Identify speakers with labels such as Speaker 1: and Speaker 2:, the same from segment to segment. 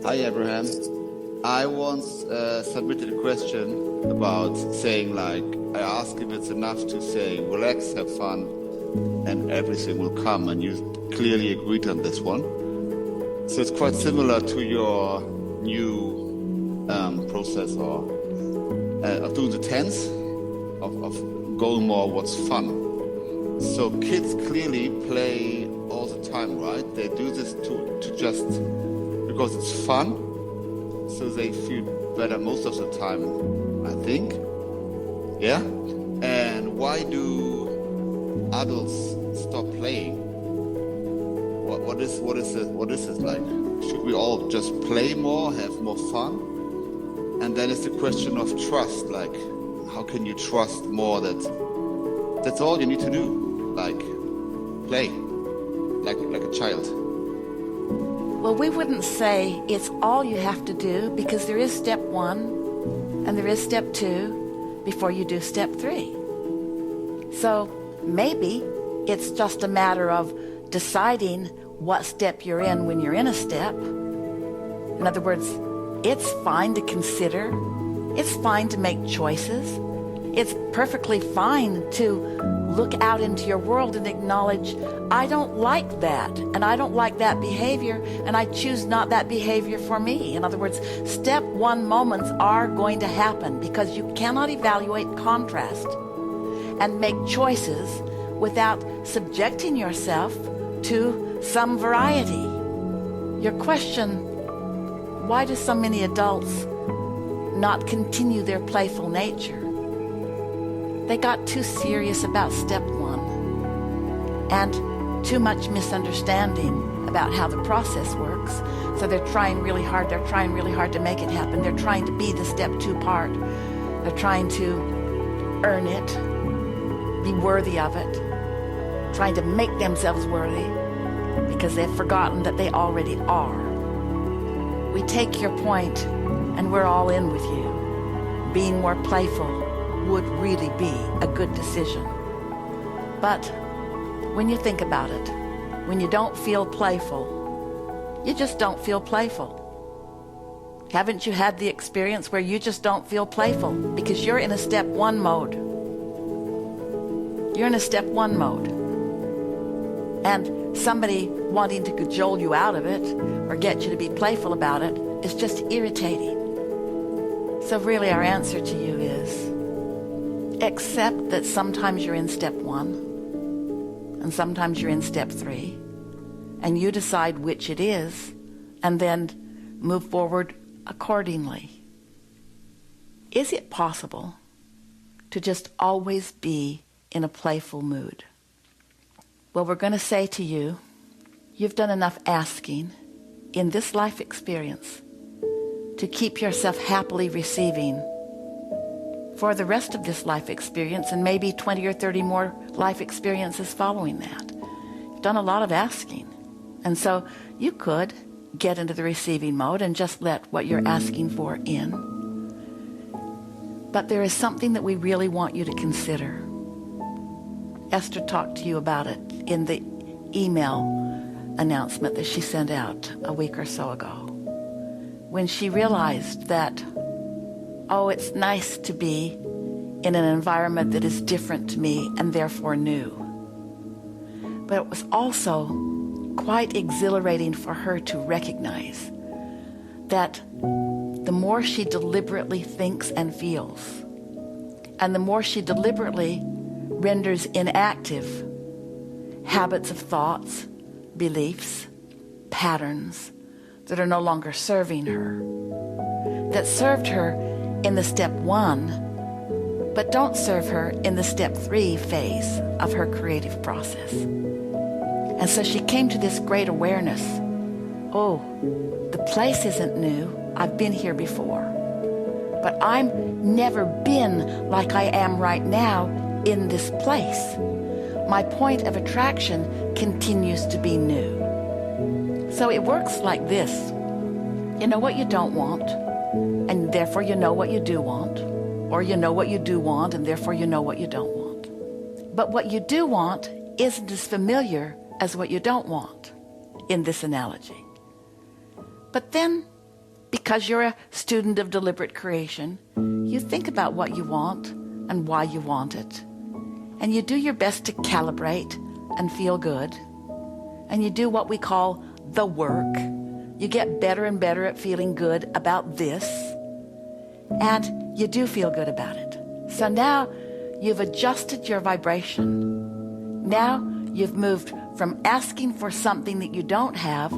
Speaker 1: Hi, Abraham. I once submitted a question about saying, like, I asked if it's enough to say, relax, have fun, and everything will come. And you clearly agreed on this one. So it's quite similar to your new process of doing the tense, of going more what's fun. So kids clearly play all the time, right? They do this to just because it's fun, so they feel better most of the time, I think. Yeah? And why do adults stop playing? What is it like? Should we all just play more, have more fun? And then it's the question of trust, like how can you trust more that that's all you need to do? Like play, like a child.
Speaker 2: Well, we wouldn't say it's all you have to do, because there is step 1 and there is step 2 before you do step 3. So maybe it's just a matter of deciding what step you're in when you're in a step. In other words, it's fine to consider. It's fine to make choices. It's perfectly fine to look out into your world and acknowledge, I don't like that, and I don't like that behavior, and I choose not that behavior for me. In other words, step 1 moments are going to happen, because you cannot evaluate contrast and make choices without subjecting yourself to some variety. Your question, why do so many adults not continue their playful nature? They got too serious about step 1 and too much misunderstanding about how the process works. So they're trying really hard. They're trying really hard to make it happen. They're trying to be the step 2 part. They're trying to earn it, be worthy of it, trying to make themselves worthy, because they've forgotten that they already are. We take your point, and we're all in with you. Being more playful would really be a good decision. But when you think about it, when you don't feel playful, you just don't feel playful. Haven't you had the experience where you just don't feel playful because you're in a step 1 mode? You're in a step 1 mode. And somebody wanting to cajole you out of it or get you to be playful about it is just irritating. So really our answer to you is, accept that sometimes you're in step 1 and sometimes you're in step 3, and you decide which it is, and then move forward accordingly. Is it possible to just always be in a playful mood? Well, we're going to say to you, you've done enough asking in this life experience to keep yourself happily receiving for the rest of this life experience, and maybe 20 or 30 more life experiences following that. You've done a lot of asking. And so you could get into the receiving mode and just let what you're asking for in. But there is something that we really want you to consider. Esther talked to you about it in the email announcement that she sent out a week or so ago, when she realized that, oh, it's nice to be in an environment that is different to me and therefore new. But it was also quite exhilarating for her to recognize that the more she deliberately thinks and feels, and the more she deliberately renders inactive habits of thoughts, beliefs, patterns that are no longer serving her, that served her in the step 1, but don't serve her in the step 3 phase of her creative process. And so she came to this great awareness. Oh, the place isn't new. I've been here before. But I've never been like I am right now in this place. My point of attraction continues to be new. So it works like this. You know what you don't want, and therefore you know what you do want. Or you know what you do want, and therefore you know what you don't want. But what you do want isn't as familiar as what you don't want in this analogy. But then because you're a student of deliberate creation, you think about what you want and why you want it. And you do your best to calibrate and feel good. And you do what we call the work. You get better and better at feeling good about this. And you do feel good about it. So now you've adjusted your vibration. Now you've moved from asking for something that you don't have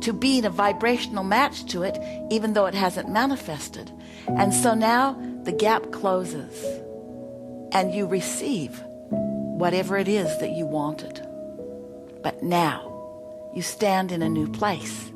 Speaker 2: to being a vibrational match to it, even though it hasn't manifested. And so now the gap closes and you receive whatever it is that you wanted. But now you stand in a new place.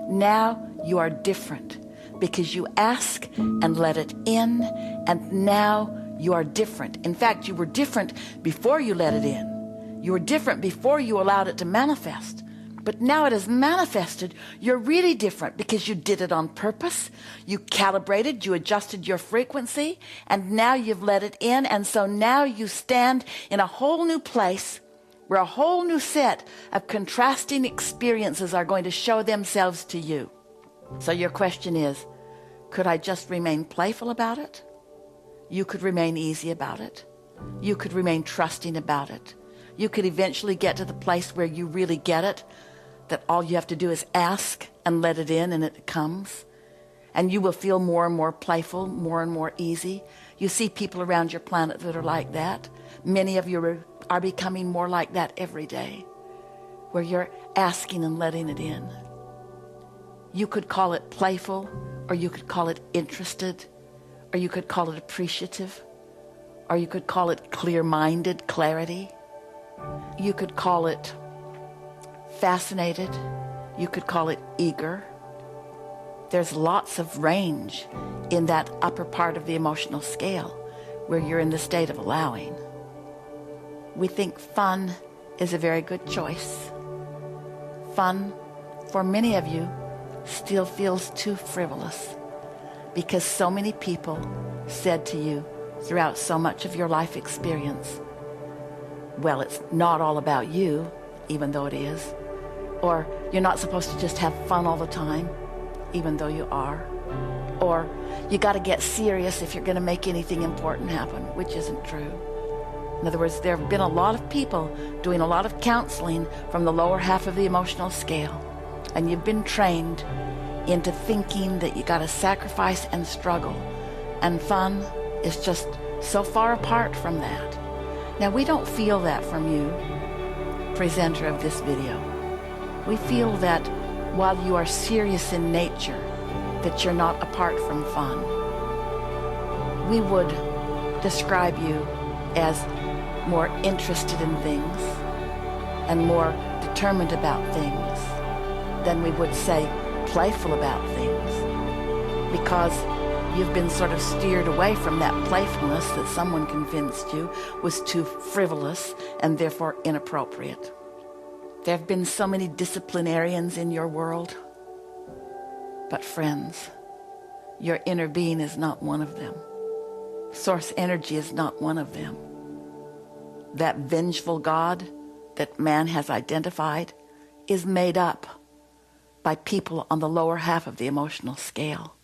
Speaker 2: Now you are different because you ask and let it in, and now you are different. In fact, you were different before you let it in. You were different before you allowed it to manifest. But now it has manifested. You're really different because you did it on purpose. You calibrated, you adjusted your frequency, and now you've let it in. And so now you stand in a whole new place where a whole new set of contrasting experiences are going to show themselves to you. So your question is, could I just remain playful about it? You could remain easy about it. You could remain trusting about it. You could eventually get to the place where you really get it, that all you have to do is ask and let it in and it comes. And you will feel more and more playful, more and more easy. You see people around your planet that are like that. Many of you are becoming more like that every day, where you're asking and letting it in. You could call it playful, or you could call it interested, or you could call it appreciative, or you could call it clear-minded clarity. You could call it fascinated. You could call it eager. There's lots of range in that upper part of the emotional scale where you're in the state of allowing. We think fun is a very good choice. Fun, for many of you, still feels too frivolous because so many people said to you throughout so much of your life experience, well, it's not all about you, even though it is. Or you're not supposed to just have fun all the time, even though you are. Or you got to get serious if you're going to make anything important happen, which isn't true. In other words, there have been a lot of people doing a lot of counseling from the lower half of the emotional scale. And you've been trained into thinking that you got to sacrifice and struggle. And fun is just so far apart from that. Now, we don't feel that from you, presenter of this video. We feel that while you are serious in nature, that you're not apart from fun. We would describe you as more interested in things and more determined about things than we would say playful about things, because you've been sort of steered away from that playfulness that someone convinced you was too frivolous and therefore inappropriate. There have been so many disciplinarians in your world, but friends, your inner being is not one of them. Source energy is not one of them. That vengeful God that man has identified is made up by people on the lower half of the emotional scale.